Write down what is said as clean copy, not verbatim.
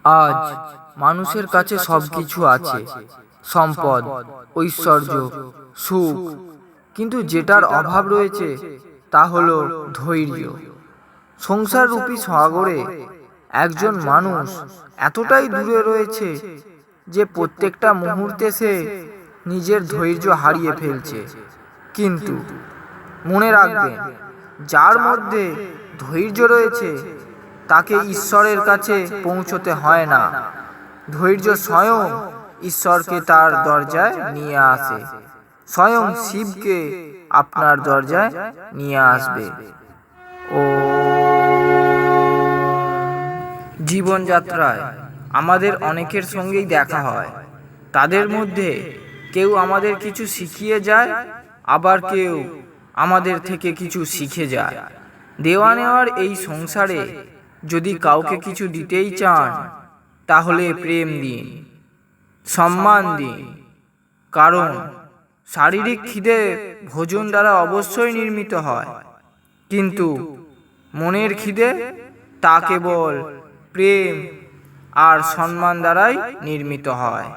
আজ মানুষের কাছে সবকিছু আছে, সম্পদ, ঐশ্বর্য, সুখ, কিন্তু যেটার অভাব রয়েছে তা হলো ধৈর্য। সংসার রূপী সাগরে একজন মানুষ এতটাই দূরে রয়েছে যে প্রত্যেকটা মুহূর্তে সে নিজের ধৈর্য হারিয়ে ফেলছে। কিন্তু মনে রাখবেন, যার মধ্যে ধৈর্য রয়েছে তাকে ঈশ্বরের কাছে পৌঁছতে হয় না। ধৈর্য স্বয়ং ঈশ্বরকে তার দরজায় নিয়ে আসে, স্বয়ং শিবকে আপনার দরজায় নিয়ে আসবে। ও জীবনযাত্রায় আমাদের অনেকের সঙ্গেই দেখা হয়। তাদের মধ্যে কেউ আমাদের কিছু শিখিয়ে যায়, আবার কেউ আমাদের থেকে কিছু শিখে যায়। দেওয়া নেওয়ার এই সংসারে যদি কাউকে কিছু দিতেই চান, তাহলে প্রেম দিন, সম্মান দিন। কারণ শারীরিক খিদে ভোজন দ্বারা অবশ্যই নির্মিত হয়, কিন্তু মনের খিদে তা কেবল প্রেম আর সম্মান দ্বারাই নির্মিত হয়।